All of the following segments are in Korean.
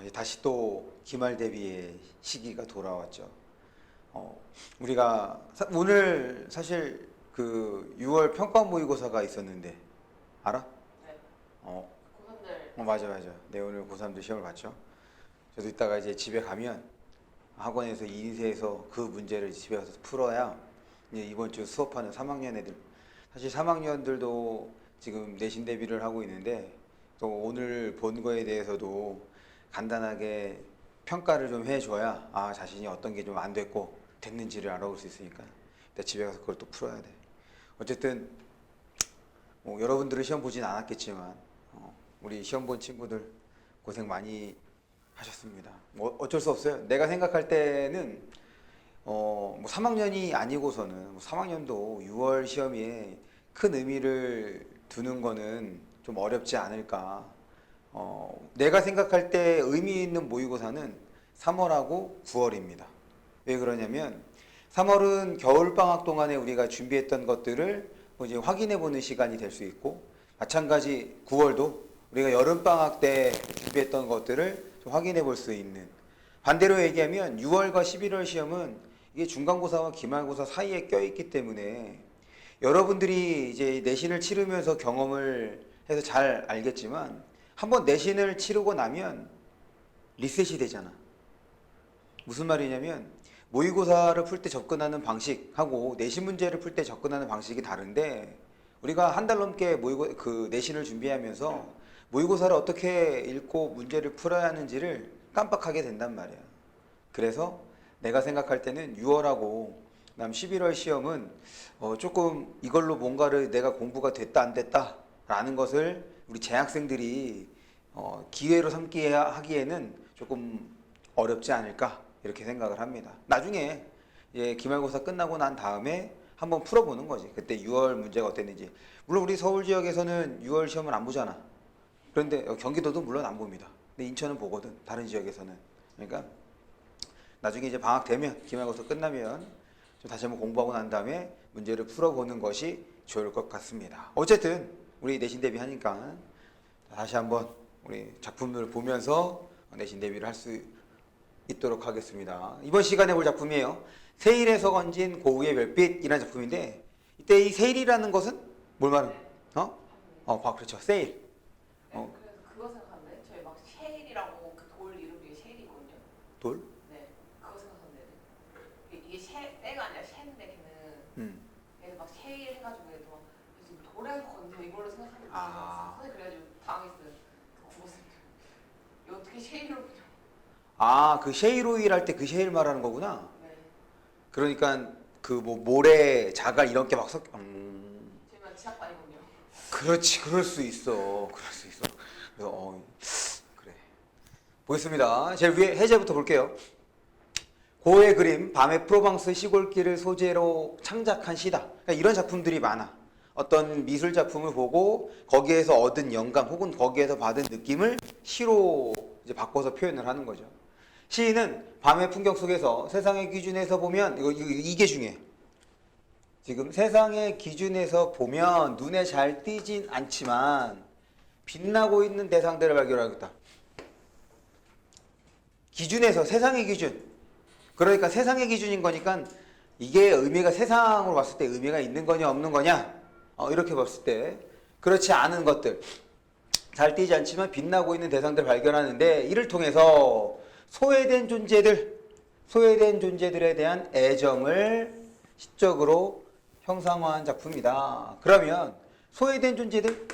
이제 다시 또 기말 대비의 시기가 돌아왔죠. 우리가 오늘 사실 그 6월 평가 모의고사가 있었는데 알아? 네. 어, 고3들 맞아. 네, 오늘 고3들 시험을 봤죠. 저도 이따가 이제 집에 가면 학원에서 인쇄해서 그 문제를 집에 가서 풀어야 이제 이번 주 수업하는 3학년 애들, 사실 3학년들도 지금 내신 대비를 하고 있는데 또 오늘 본 거에 대해서도 간단하게 평가를 좀 해줘야 자신이 어떤 게 좀 안 됐고 됐는지를 알아볼 수 있으니까 일단 집에 가서 그걸 또 풀어야 돼. 어쨌든 뭐 여러분들은 시험 보진 않았겠지만 우리 시험 본 친구들 고생 많이 하셨습니다. 뭐 어쩔 수 없어요. 내가 생각할 때는 뭐 3학년이 아니고서는 뭐 3학년도 6월 시험에 큰 의미를 두는 거는 좀 어렵지 않을까. 내가 생각할 때 의미 있는 모의고사는 3월하고 9월입니다. 왜 그러냐면 3월은 겨울방학 동안에 우리가 준비했던 것들을 뭐 이제 확인해 보는 시간이 될 수 있고, 마찬가지 9월도 우리가 여름방학 때 준비했던 것들을 좀 확인해 볼 수 있는, 반대로 얘기하면 6월과 11월 시험은 이게 중간고사와 기말고사 사이에 껴있기 때문에 여러분들이 이제 내신을 치르면서 경험을 해서 잘 알겠지만 한번 내신을 치르고 나면 리셋이 되잖아. 무슨 말이냐면 모의고사를 풀 때 접근하는 방식하고 내신 문제를 풀 때 접근하는 방식이 다른데, 우리가 한 달 넘게 그 내신을 준비하면서 모의고사를 어떻게 읽고 문제를 풀어야 하는지를 깜빡하게 된단 말이야. 그래서 내가 생각할 때는 6월하고 그다음 11월 시험은 조금 이걸로 뭔가를 내가 공부가 됐다 안 됐다 라는 것을 우리 재학생들이 기회로 삼기 하기에는 조금 어렵지 않을까 이렇게 생각을 합니다. 나중에 기말고사 끝나고 난 다음에 한번 풀어보는 거지. 그때 6월 문제가 어땠는지. 물론 우리 서울 지역에서는 6월 시험을 안 보잖아. 그런데 경기도도 물론 안 봅니다. 근데 인천은 보거든. 다른 지역에서는. 그러니까 나중에 이제 방학 되면 기말고사 끝나면 좀 다시 한번 공부하고 난 다음에 문제를 풀어보는 것이 좋을 것 같습니다. 어쨌든 우리 내신 대비하니까 다시 한번 우리 작품을 보면서 내신 대비를 할 수 있도록 하겠습니다. 이번 시간에 볼 작품이에요. 세일에서 건진 고우의 별빛이라는 작품인데, 이때 이 세일이라는 것은 뭘 말하는? 그렇죠. 세일. 네, 그래서 그거 생각하는데 저희 막 셰일이라고 그 돌 이름 중에 셰일이 있거든요. 돌? 네, 그거 생각하는데 이게 셰가 아니라 셰인데 걔는 막 셰일 해가지고 얘도 막 지금 돌에서 건져 이걸로 생각하는 거예요. 선생님 그래가지고 당황했어요. 그 국어쌤 이거 어떻게 셰일로 그 셰일 오일 할 때 그 셰일 말하는 거구나. 네, 그러니까 그 뭐 모래, 자갈 이런 게 막 섞여. 제가 지학반이거든요. 그렇지, 그럴 수 있어. 그래서 그래. 보겠습니다. 제일 위에 해제부터 볼게요. 고의 그림, 밤의 프로방스 시골길을 소재로 창작한 시다. 그러니까 이런 작품들이 많아. 어떤 미술 작품을 보고 거기에서 얻은 영감 혹은 거기에서 받은 느낌을 시로 이제 바꿔서 표현을 하는 거죠. 시인은 밤의 풍경 속에서 세상의 기준에서 보면 이게 중요해. 지금 세상의 기준에서 보면 눈에 잘 띄진 않지만 빛나고 있는 대상들을 발견하겠다. 기준에서, 세상의 기준. 그러니까 세상의 기준인 거니까 이게 의미가 세상으로 봤을 때 의미가 있는 거냐 없는 거냐, 이렇게 봤을 때 그렇지 않은 것들, 잘 띄지 않지만 빛나고 있는 대상들을 발견하는데, 이를 통해서 소외된 존재들에 대한 애정을 시적으로 형상화한 작품이다. 그러면 소외된 존재들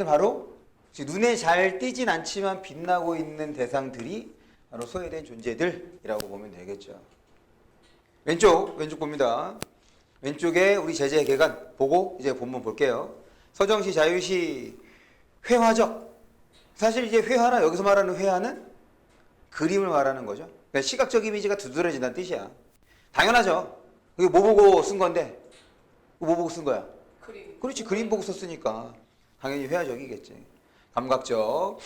바로 눈에 잘 띄진 않지만 빛나고 있는 대상들이 바로 소외된 존재들이라고 보면 되겠죠. 왼쪽 봅니다. 왼쪽에 우리 제재 개간 보고 이제 본문 볼게요. 서정시, 자유시, 회화적. 사실 이제 회화나, 여기서 말하는 회화는 그림을 말하는 거죠. 그러니까 시각적 이미지가 두드러진다는 뜻이야. 당연하죠. 이거 뭐 보고 쓴 건데? 뭐 보고 쓴 거야? 그림. 그렇지, 그림 보고 썼으니까 당연히 회화적이겠지. 감각적.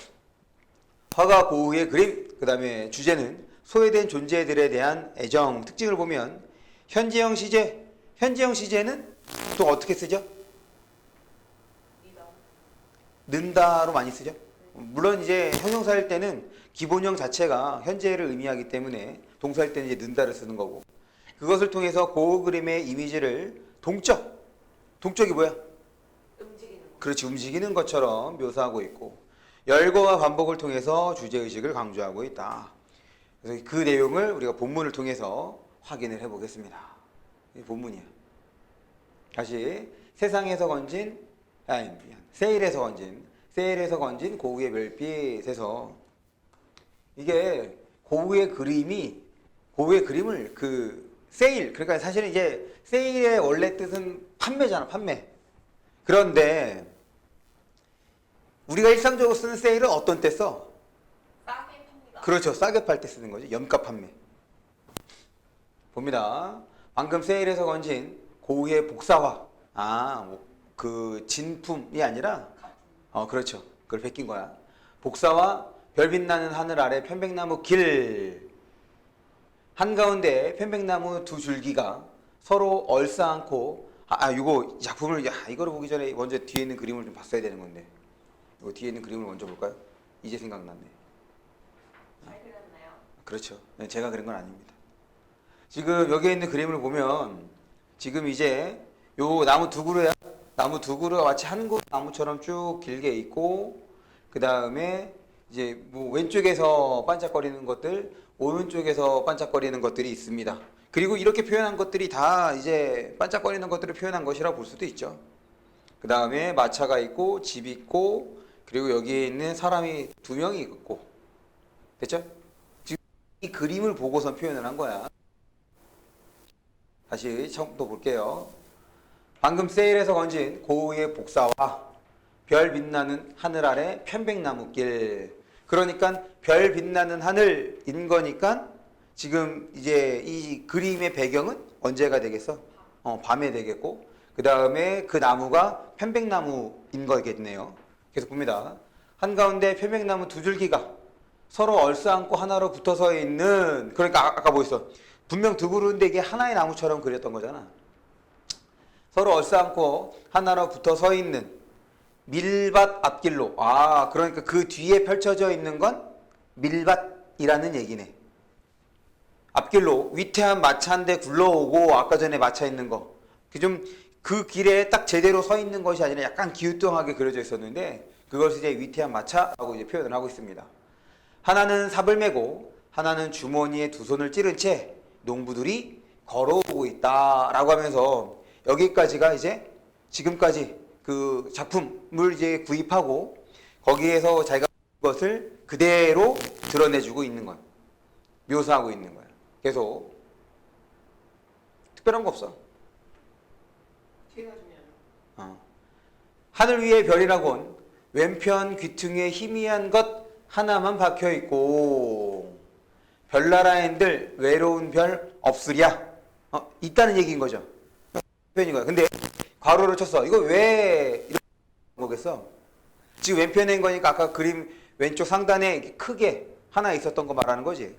화가 고우의 그림. 그 다음에 주제는 소외된 존재들에 대한 애정. 특징을 보면 현재형 시제는 또 어떻게 쓰죠? 이다. 는다로 많이 쓰죠. 물론 이제 형용사일 때는 기본형 자체가 현재를 의미하기 때문에 동사일 때는 이제 는다를 쓰는 거고, 그것을 통해서 그 그림의 이미지를 동적이 뭐야? 움직이는 거. 그렇지, 움직이는 것처럼 묘사하고 있고, 열거와 반복을 통해서 주제의식을 강조하고 있다. 그래서 그 내용을 우리가 본문을 통해서 확인을 해보겠습니다. 이 본문이야. 다시 세상에서 건진, 세일에서 건진 고우의 별빛에서, 이게 고우의 그림을 세일, 그러니까 사실은 이제 세일의 원래 뜻은 판매잖아, 판매. 그런데 우리가 일상적으로 쓰는 세일은 어떤 때 써? 싸게 팝니다. 그렇죠, 싸게 팔 때 쓰는 거지. 염가 판매. 봅니다. 방금 세일에서 건진 고우의 복사화. 그 진품이 아니라, 그렇죠. 그걸 베낀 거야. 복사와 별 빛나는 하늘 아래 편백나무 길. 한가운데 편백나무 두 줄기가 서로 얼싸안고, 이거 작품을, 이거를 보기 전에 먼저 뒤에 있는 그림을 좀 봤어야 되는 건데. 이거 뒤에 있는 그림을 먼저 볼까요? 이제 생각났네. 잘 그렸나요? 그렇죠. 네, 제가 그린 건 아닙니다. 지금 여기에 있는 그림을 보면, 지금 이제 요 나무 두 그루가 마치 한 그루 나무처럼 쭉 길게 있고, 그 다음에 이제 뭐 왼쪽에서 반짝거리는 것들, 오른쪽에서 반짝거리는 것들이 있습니다. 그리고 이렇게 표현한 것들이 다 이제 반짝거리는 것들을 표현한 것이라 볼 수도 있죠. 그 다음에 마차가 있고, 집이 있고, 그리고 여기에 있는 사람이 2명이 있고, 됐죠? 지금 이 그림을 보고선 표현을 한 거야. 다시 처음부터 볼게요. 방금 세일에서 건진 고우의 복사와 별 빛나는 하늘 아래 편백나무길. 그러니까 별 빛나는 하늘인 거니까 지금 이제 이 그림의 배경은 언제가 되겠어? 밤에 되겠고, 그 다음에 그 나무가 편백나무인 거겠네요. 계속 봅니다. 한가운데 편백나무 두 줄기가 서로 얼싸안고 하나로 붙어서 있는, 그러니까 아까 뭐 있어? 분명 두 그루인데 이게 하나의 나무처럼 그렸던 거잖아. 서로 얼싸안고 하나로 붙어 서 있는 밀밭 앞길로. 그러니까 그 뒤에 펼쳐져 있는 건 밀밭이라는 얘기네. 앞길로 위태한 마차 한 대 굴러오고, 아까 전에 마차 있는 거. 그 길에 딱 제대로 서 있는 것이 아니라 약간 기우뚱하게 그려져 있었는데, 그것을 이제 위태한 마차라고 이제 표현을 하고 있습니다. 하나는 삽을 메고, 하나는 주머니에 두 손을 찌른 채 농부들이 걸어오고 있다라고 하면서, 여기까지가 이제 지금까지 그 작품을 이제 구입하고 거기에서 자기가 것을 그대로 드러내주고 있는 거야. 묘사하고 있는 거야. 계속 특별한 거 없어. 뒤가 중요해요. 하늘 위의 별이라곤 왼편 귀퉁이에 희미한 것 하나만 박혀 있고, 별나라인들 외로운 별 없으랴. 있다는 얘기인 거죠. 표현인 거야. 근데 괄호를 쳤어. 이거 왜 이런 거겠어? 지금 왼편인 거니까 아까 그림 왼쪽 상단에 크게 하나 있었던 거 말하는 거지.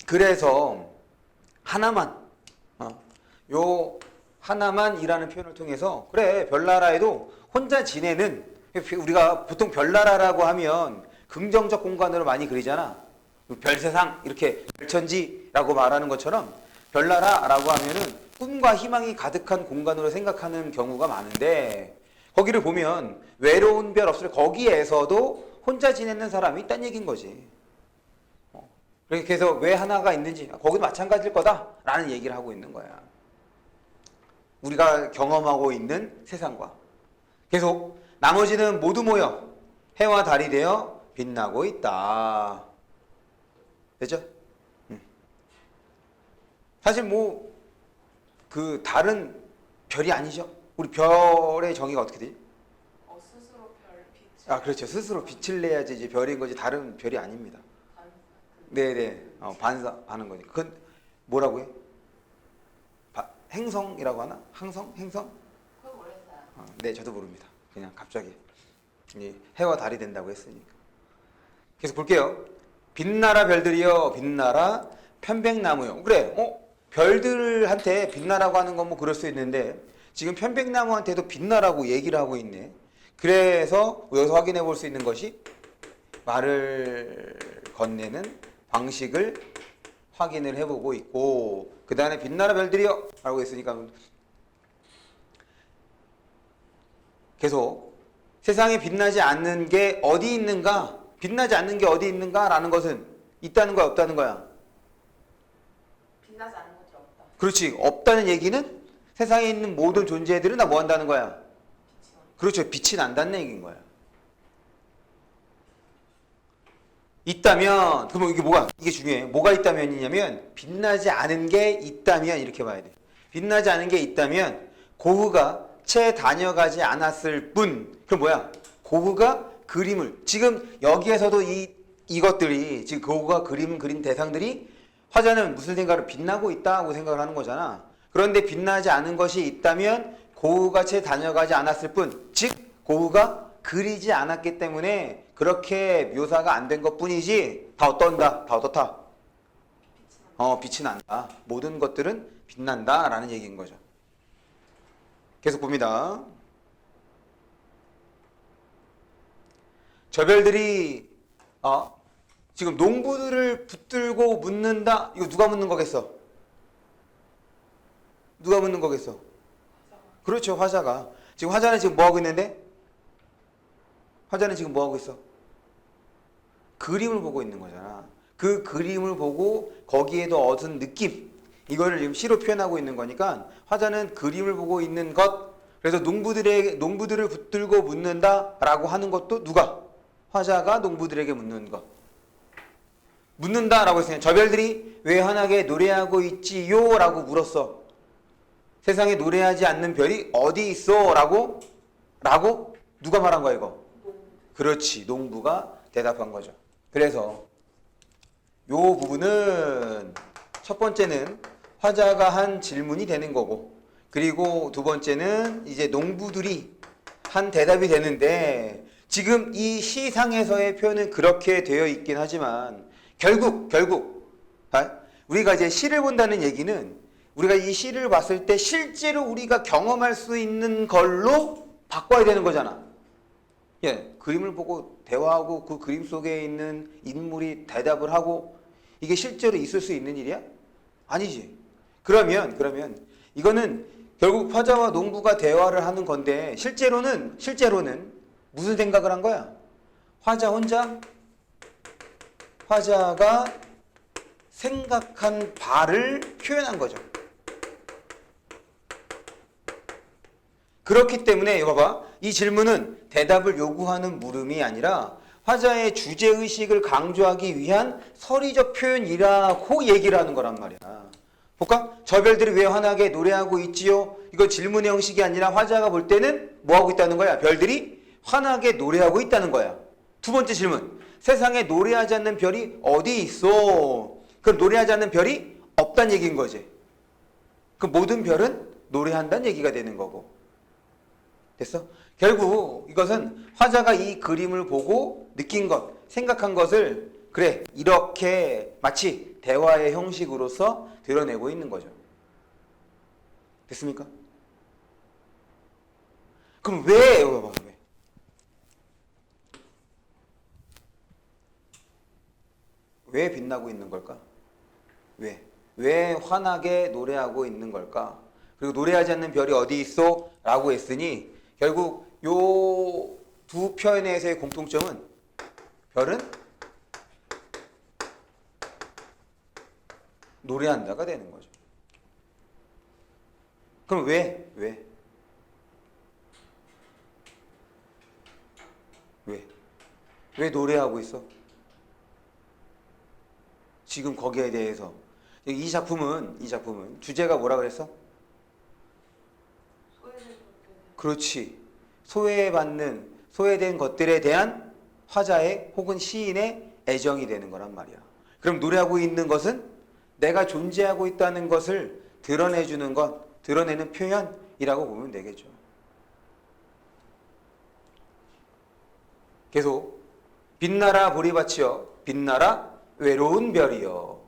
그래서 하나만, 요 하나만이라는 표현을 통해서, 그래, 별나라에도 혼자 지내는, 우리가 보통 별나라라고 하면 긍정적 공간으로 많이 그리잖아. 별세상, 이렇게 별천지라고 말하는 것처럼 별나라라고 하면은 꿈과 희망이 가득한 공간으로 생각하는 경우가 많은데, 거기를 보면 외로운 별 없을, 거기에서도 혼자 지내는 사람이 있다는 얘기인 거지. 그래서 왜 하나가 있는지, 거기도 마찬가지일 거다라는 얘기를 하고 있는 거야. 우리가 경험하고 있는 세상과. 계속 나머지는 모두 모여 해와 달이 되어 빛나고 있다. 됐죠? 사실 뭐 그 달은 별이 아니죠. 우리 별의 정의가 어떻게 되지? 스스로 별 빛을. 그렇죠. 스스로 빛을 내야지 이제 별인 거지, 다른 별이 아닙니다. 네네. 반사하는 거니까. 그건 뭐라고 해? 행성이라고 하나? 항성? 행성? 그건 모르겠어요. 네, 저도 모릅니다. 그냥 갑자기 해와 달이 된다고 했으니까. 계속 볼게요. 빛나라 별들이여 빛나라 편백나무요. 그래, 별들한테 빛나라고 하는 건 뭐 그럴 수 있는데, 지금 편백나무한테도 빛나라고 얘기를 하고 있네. 그래서 여기서 확인해 볼 수 있는 것이 말을 건네는 방식을 확인을 해보고 있고, 그 다음에 빛나라 별들이여 라고 했으니까 계속 세상에 빛나지 않는 게 어디 있는가, 빛나지 않는 게 어디 있는가 라는 것은 있다는 거야 없다는 거야? 빛나지 않는 것이 없다. 그렇지. 없다는 얘기는 세상에 있는 모든 존재들은 다 뭐 한다는 거야? 그렇죠. 빛이 난다는 얘기인 거야. 있다면, 그러면 이게 뭐가, 이게 중요해. 뭐가 있다면이냐면, 빛나지 않은 게 있다면, 이렇게 봐야 돼. 빛나지 않은 게 있다면, 고흐가 채 다녀가지 않았을 뿐. 그럼 뭐야? 고흐가 그림을, 지금 여기에서도 이것들이, 지금 고흐가 그림 그린 대상들이 화자는 무슨 생각을 빛나고 있다고 생각을 하는 거잖아. 그런데 빛나지 않은 것이 있다면, 고흐가 채 다녀가지 않았을 뿐. 즉, 고흐가 그리지 않았기 때문에 그렇게 묘사가 안 된 것 뿐이지, 다 어떤다? 다 어떻다? 빛이 난다. 모든 것들은 빛난다 라는 얘기인 거죠. 계속 봅니다. 저 별들이 지금 농부들을 붙들고 묻는다. 이거 누가 묻는 거겠어? 누가 묻는 거겠어? 그렇죠. 화자가. 지금 화자는 지금 뭐 하고 있는데? 화자는 지금 뭐 하고 있어? 그림을 보고 있는 거잖아. 그 그림을 보고 거기에도 얻은 느낌, 이거를 지금 시로 표현하고 있는 거니까 화자는 그림을 보고 있는 것. 그래서 농부들을 붙들고 묻는다라고 하는 것도 누가? 화자가 농부들에게 묻는 것. 묻는다라고 했으니 저 별들이 왜 환하게 노래하고 있지요? 라고 물었어. 세상에 노래하지 않는 별이 어디 있어? 라고 누가 말한 거야 이거? 그렇지. 농부가 대답한 거죠. 그래서 요 부분은 첫 번째는 화자가 한 질문이 되는 거고, 그리고 두 번째는 이제 농부들이 한 대답이 되는데, 지금 이 시상에서의 표현은 그렇게 되어 있긴 하지만 결국 우리가 이제 시를 본다는 얘기는 우리가 이 시를 봤을 때 실제로 우리가 경험할 수 있는 걸로 바꿔야 되는 거잖아. 예, 그림을 보고 대화하고 그 그림 속에 있는 인물이 대답을 하고, 이게 실제로 있을 수 있는 일이야? 아니지. 그러면 이거는 결국 화자와 농부가 대화를 하는 건데, 실제로는 무슨 생각을 한 거야? 화자가 생각한 바를 표현한 거죠. 그렇기 때문에 이거 봐봐. 이 질문은 대답을 요구하는 물음이 아니라 화자의 주제의식을 강조하기 위한 서리적 표현이라고 얘기를 하는 거란 말이야. 볼까? 저 별들이 왜 환하게 노래하고 있지요? 이거 질문의 형식이 아니라 화자가 볼 때는 뭐 하고 있다는 거야? 별들이 환하게 노래하고 있다는 거야. 두 번째 질문. 세상에 노래하지 않는 별이 어디 있어? 그럼 노래하지 않는 별이 없다는 얘기인 거지. 그 모든 별은 노래한다는 얘기가 되는 거고. 됐어? 결국 이것은 화자가 이 그림을 보고 느낀 것, 생각한 것을 그래 이렇게 마치 대화의 형식으로서 드러내고 있는 거죠. 됐습니까? 그럼 왜? 왜 빛나고 있는 걸까? 왜 환하게 노래하고 있는 걸까? 그리고 노래하지 않는 별이 어디 있어? 라고 했으니 결국 요 두 표현에서의 공통점은 별은 노래한다가 되는 거죠. 그럼 왜 노래하고 있어? 지금 거기에 대해서 이 작품은 주제가 뭐라 그랬어? 그렇지. 소외된 것들에 대한 화자의 혹은 시인의 애정이 되는 거란 말이야. 그럼 노래하고 있는 것은 내가 존재하고 있다는 것을 드러내주는 것, 드러내는 표현이라고 보면 되겠죠. 계속 빛나라 보리밭이여 빛나라 외로운 별이여.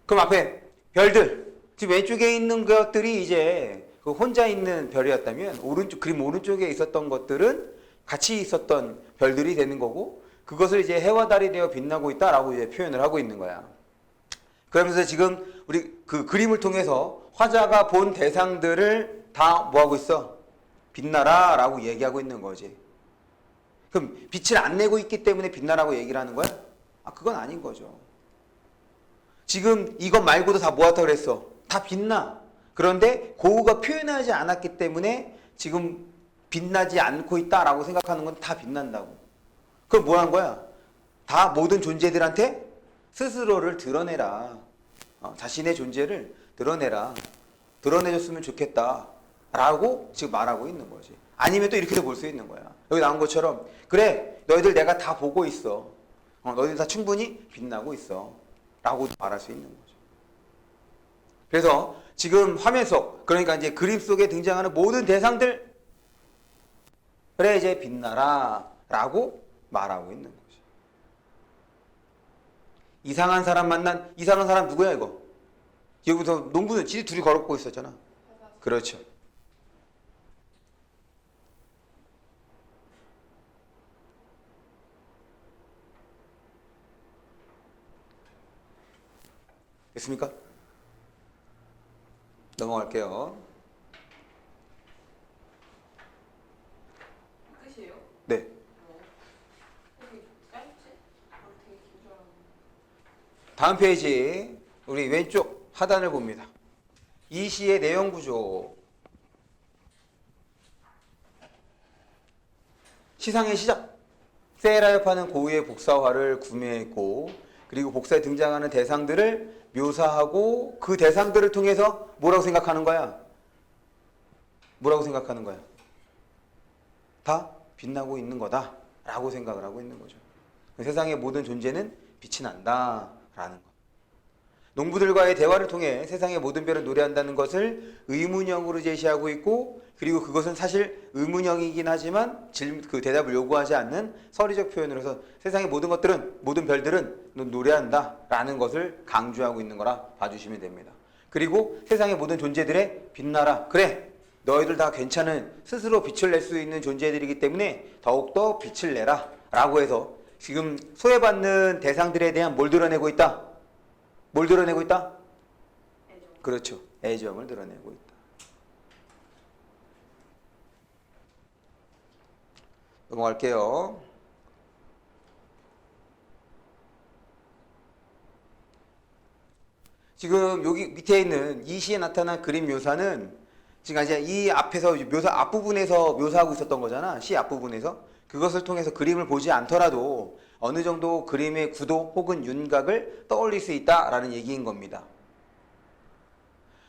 그럼 앞에 별들, 지금 왼쪽에 있는 것들이 이제 그 혼자 있는 별이었다면 오른쪽 그림 오른쪽에 있었던 것들은 같이 있었던 별들이 되는 거고 그것을 이제 해와 달이 되어 빛나고 있다라고 이제 표현을 하고 있는 거야. 그러면서 지금 우리 그 그림을 통해서 화자가 본 대상들을 다 뭐하고 있어? 빛나라라고 얘기하고 있는 거지. 그럼 빛을 안 내고 있기 때문에 빛나라고 얘기를 하는 거야? 아, 그건 아닌 거죠. 지금 이것 말고도 다 뭐하다 그랬어? 다 빛나. 그런데 고우가 표현하지 않았기 때문에 지금 빛나지 않고 있다라고 생각하는 건 다 빛난다고. 그럼 뭐 한 거야? 다 모든 존재들한테 스스로를 드러내라. 자신의 존재를 드러내라. 드러내줬으면 좋겠다. 라고 지금 말하고 있는 거지. 아니면 또 이렇게도 볼 수 있는 거야. 여기 나온 것처럼 그래 너희들 내가 다 보고 있어. 너희들 다 충분히 빛나고 있어. 라고 말할 수 있는 거죠. 그래서 지금 화면 속 그러니까 이제 그림 속에 등장하는 모든 대상들 그래 이제 빛나라 라고 말하고 있는 거죠. 이상한 사람 만난 이상한 사람 누구야 이거? 여기부터 농구는 지들 둘이 걸었고 있었잖아. 그렇죠. 됐습니까? 넘어갈게요. 끝이에요? 네. 되게 짧지? 되게 긴 줄 알았는데. 다음 페이지 우리 왼쪽 하단을 봅니다. 이 시의 내용 구조. 시상의 시작. 세라요파는 고유의 복사화를 구매했고 그리고 복사에 등장하는 대상들을 묘사하고 그 대상들을 통해서 뭐라고 생각하는 거야? 뭐라고 생각하는 거야? 다 빛나고 있는 거다 라고 생각을 하고 있는 거죠. 세상의 모든 존재는 빛이 난다 라는 것. 농부들과의 대화를 통해 세상의 모든 별을 노래한다는 것을 의문형으로 제시하고 있고 그리고 그것은 사실 의문형이긴 하지만 그 대답을 요구하지 않는 서리적 표현으로서 세상의 모든 것들은 모든 별들은 노래한다 라는 것을 강조하고 있는 거라 봐주시면 됩니다. 그리고 세상의 모든 존재들의 빛나라. 그래 너희들 다 괜찮은 스스로 빛을 낼 수 있는 존재들이기 때문에 더욱더 빛을 내라 라고 해서 지금 소외받는 대상들에 대한 뭘 드러내고 있다? 뭘 드러내고 있다? 애정. 그렇죠. 애정을 드러내고 있다. 넘어갈게요. 지금 여기 밑에 있는 이 시에 나타난 그림 묘사는 지금 이제 이 앞에서 묘사 앞부분에서 묘사하고 있었던 거잖아. 시 앞부분에서. 그것을 통해서 그림을 보지 않더라도 어느 정도 그림의 구도 혹은 윤곽을 떠올릴 수 있다라는 얘기인 겁니다.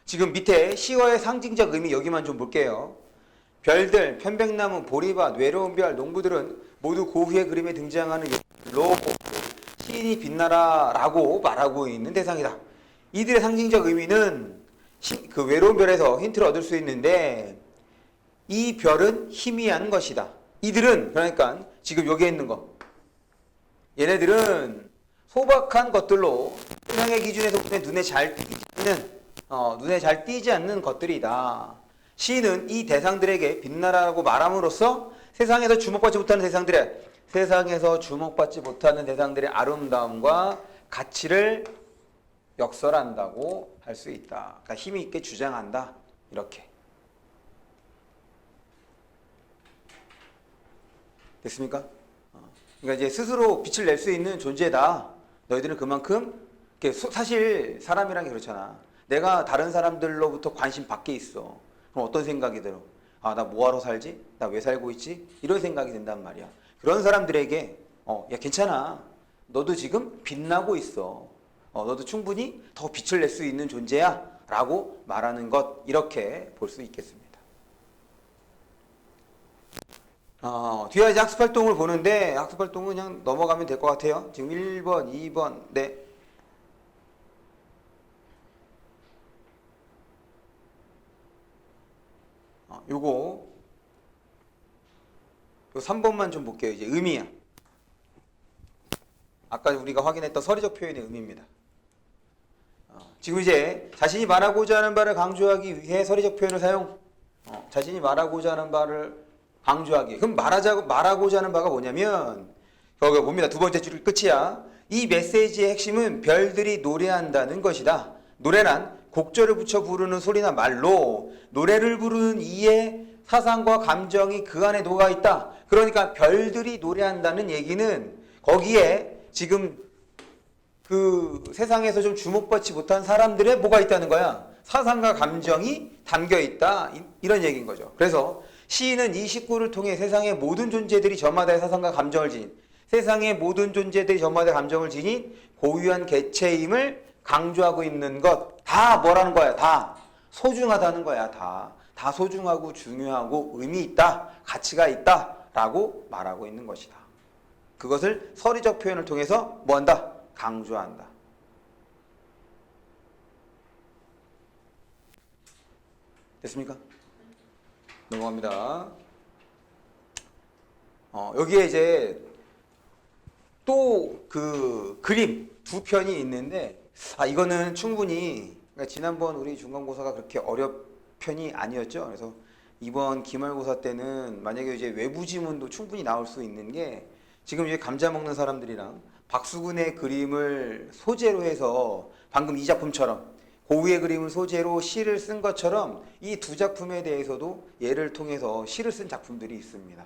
지금 밑에 시와의 상징적 의미 여기만 좀 볼게요. 별들, 편백나무, 보리밭, 외로운 별, 농부들은 모두 고흐의 그림에 등장하는 로고, 시인이 빛나라 라고 말하고 있는 대상이다. 이들의 상징적 의미는 그 외로운 별에서 힌트를 얻을 수 있는데 이 별은 희미한 것이다. 이들은 그러니까 지금 여기에 있는 거 얘네들은 소박한 것들로 세상의 기준에서 보면 눈에 잘 띄지 않는 것들이다. 시인은 이 대상들에게 빛나라고 말함으로써 세상에서 주목받지 못하는 대상들의 아름다움과 가치를 역설한다고 할 수 있다. 그러니까 힘이 있게 주장한다. 이렇게. 됐습니까? 그러니까 이제 스스로 빛을 낼 수 있는 존재다. 너희들은 그만큼 사실 사람이란 게 그렇잖아. 내가 다른 사람들로부터 관심 밖에 있어. 그럼 어떤 생각이 들어? 아, 나 뭐하러 살지? 나 왜 살고 있지? 이런 생각이 든단 말이야. 그런 사람들에게 야 괜찮아. 너도 지금 빛나고 있어. 너도 충분히 더 빛을 낼 수 있는 존재야. 라고 말하는 것 이렇게 볼 수 있겠습니다. 뒤에 이제 학습활동을 보는데 학습활동은 그냥 넘어가면 될 것 같아요. 지금 1번, 2번, 네. 요거 3번만 좀 볼게요. 이제 의미야. 아까 우리가 확인했던 서리적 표현의 의미입니다. 지금 이제 자신이 말하고자 하는 바를 강조하기 위해 서리적 표현을 자신이 말하고자 하는 바를 강조하기. 그럼 말하고자 하는 바가 뭐냐면 여기 봅니다. 두 번째 줄 끝이야. 이 메시지의 핵심은 별들이 노래한다는 것이다. 노래란 곡절을 붙여 부르는 소리나 말로 노래를 부르는 이의 사상과 감정이 그 안에 녹아 있다. 그러니까 별들이 노래한다는 얘기는 거기에 지금 그 세상에서 좀 주목받지 못한 사람들의 뭐가 있다는 거야? 사상과 감정이 담겨 있다. 이런 얘기인 거죠. 그래서 시인은 이 식구를 통해 세상의 모든 존재들이 저마다의 사상과 감정을 지닌 세상의 모든 존재들이 저마다의 감정을 지닌 고유한 개체임을 강조하고 있는 것. 다 뭐라는 거야? 다 소중하다는 거야. 다 소중하고 중요하고 의미 있다. 가치가 있다. 라고 말하고 있는 것이다. 그것을 서리적 표현을 통해서 뭐한다? 강조한다. 됐습니까? 넘어갑니다. 여기에 이제 또 그 그림 두 편이 있는데 이거는 충분히 그러니까 지난번 우리 중간고사가 그렇게 편이 아니었죠. 그래서 이번 기말고사 때는 만약에 이제 외부 지문도 충분히 나올 수 있는 게 지금 이제 감자 먹는 사람들이랑 박수근의 그림을 소재로 해서 방금 이 작품처럼 고우의 그림을 소재로 시를 쓴 것처럼 이 두 작품에 대해서도 예를 통해서 시를 쓴 작품들이 있습니다.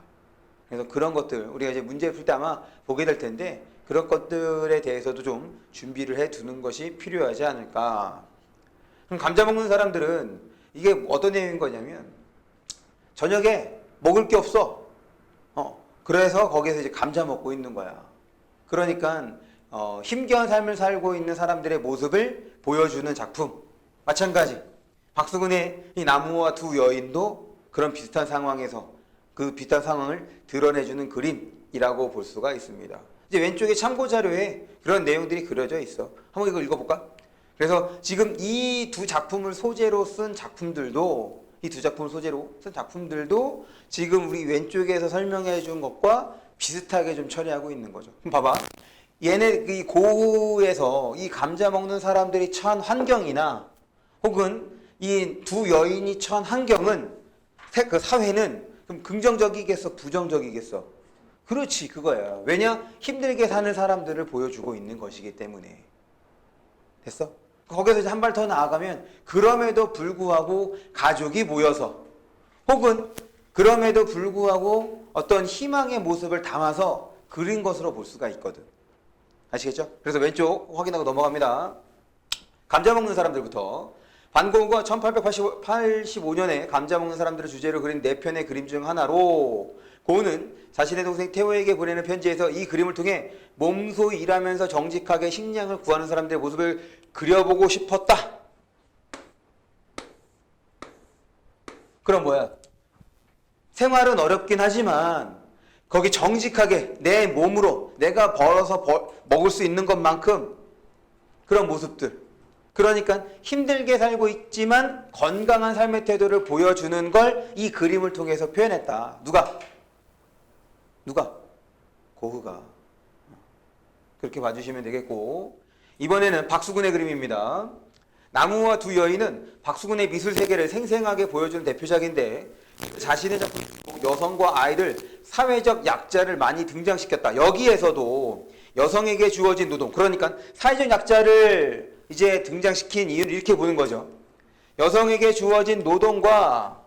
그래서 그런 것들 우리가 이제 문제 풀 때 아마 보게 될 텐데 그런 것들에 대해서도 좀 준비를 해 두는 것이 필요하지 않을까. 그럼 감자 먹는 사람들은 이게 어떤 내용인 거냐면 저녁에 먹을 게 없어. 그래서 거기에서 이제 감자 먹고 있는 거야. 그러니까 힘겨운 삶을 살고 있는 사람들의 모습을 보여주는 작품. 마찬가지. 박수근의 이 나무와 두 여인도 그런 비슷한 상황에서 그 비슷한 상황을 드러내주는 그림이라고 볼 수가 있습니다. 이제 왼쪽에 참고 자료에 그런 내용들이 그려져 있어. 한번 이거 읽어볼까? 그래서 지금 이 두 작품을 소재로 쓴 작품들도 지금 우리 왼쪽에서 설명해 준 것과 비슷하게 좀 처리하고 있는 거죠. 그럼 봐봐. 얘네 이 고흐에서 이 감자 먹는 사람들이 처한 환경이나 혹은 이 두 여인이 처한 환경은 그 사회는 그럼 긍정적이겠어? 부정적이겠어? 그렇지, 그거야. 왜냐? 힘들게 사는 사람들을 보여주고 있는 것이기 때문에. 됐어? 거기서 이제 한 발 더 나아가면 그럼에도 불구하고 가족이 모여서 혹은 그럼에도 불구하고 어떤 희망의 모습을 담아서 그린 것으로 볼 수가 있거든. 아시겠죠? 그래서 왼쪽 확인하고 넘어갑니다. 감자 먹는 사람들부터 반고흐가 1885년에 감자 먹는 사람들을 주제로 그린 4편의 그림 중 하나로 고흐는 자신의 동생 테오에게 보내는 편지에서 이 그림을 통해 몸소 일하면서 정직하게 식량을 구하는 사람들의 모습을 그려보고 싶었다. 그럼 뭐야? 생활은 어렵긴 하지만 거기 정직하게 내 몸으로 내가 벌어서 먹을 수 있는 것만큼 그런 모습들. 그러니까 힘들게 살고 있지만 건강한 삶의 태도를 보여주는 걸 이 그림을 통해서 표현했다. 누가? 고흐가. 그렇게 봐주시면 되겠고 이번에는 박수근의 그림입니다. 나무와 두 여인은 박수근의 미술 세계를 생생하게 보여주는 대표작인데 자신의 작품 여성과 아이들, 사회적 약자를 많이 등장시켰다. 여기에서도 여성에게 주어진 노동, 그러니까 사회적 약자를 이제 등장시킨 이유를 이렇게 보는 거죠. 여성에게 주어진 노동과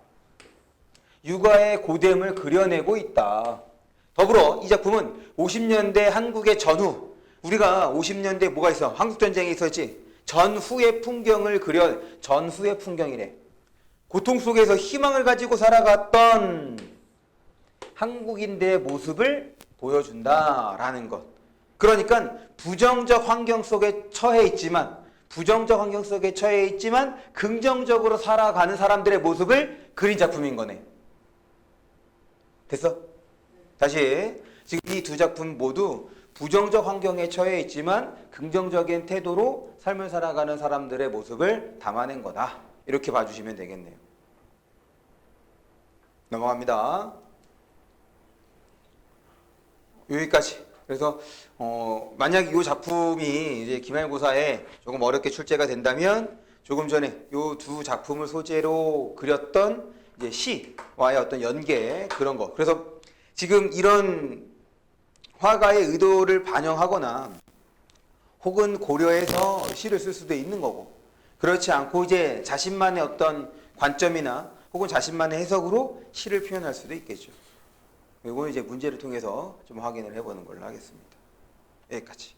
육아의 고됨을 그려내고 있다. 더불어 이 작품은 50년대 한국의 전후, 우리가 50년대 뭐가 있어? 한국전쟁이 있었지? 전후의 풍경을 전후의 풍경이래. 고통 속에서 희망을 가지고 살아갔던 한국인들의 모습을 보여준다라는 것. 그러니까 부정적 환경 속에 처해 있지만 긍정적으로 살아가는 사람들의 모습을 그린 작품인 거네. 됐어? 다시 지금 이 두 작품 모두 부정적 환경에 처해 있지만 긍정적인 태도로 삶을 살아가는 사람들의 모습을 담아낸 거다. 이렇게 봐주시면 되겠네요. 넘어갑니다. 여기까지. 그래서 만약 이 작품이 이제 기말고사에 조금 어렵게 출제가 된다면 조금 전에 이 두 작품을 소재로 그렸던 이제 시와의 어떤 연계 그런 거. 그래서 지금 이런 화가의 의도를 반영하거나 혹은 고려해서 시를 쓸 수도 있는 거고, 그렇지 않고 이제 자신만의 어떤 관점이나 혹은 자신만의 해석으로 시를 표현할 수도 있겠죠. 이건 이제 문제를 통해서 좀 확인을 해보는 걸로 하겠습니다. 여기까지.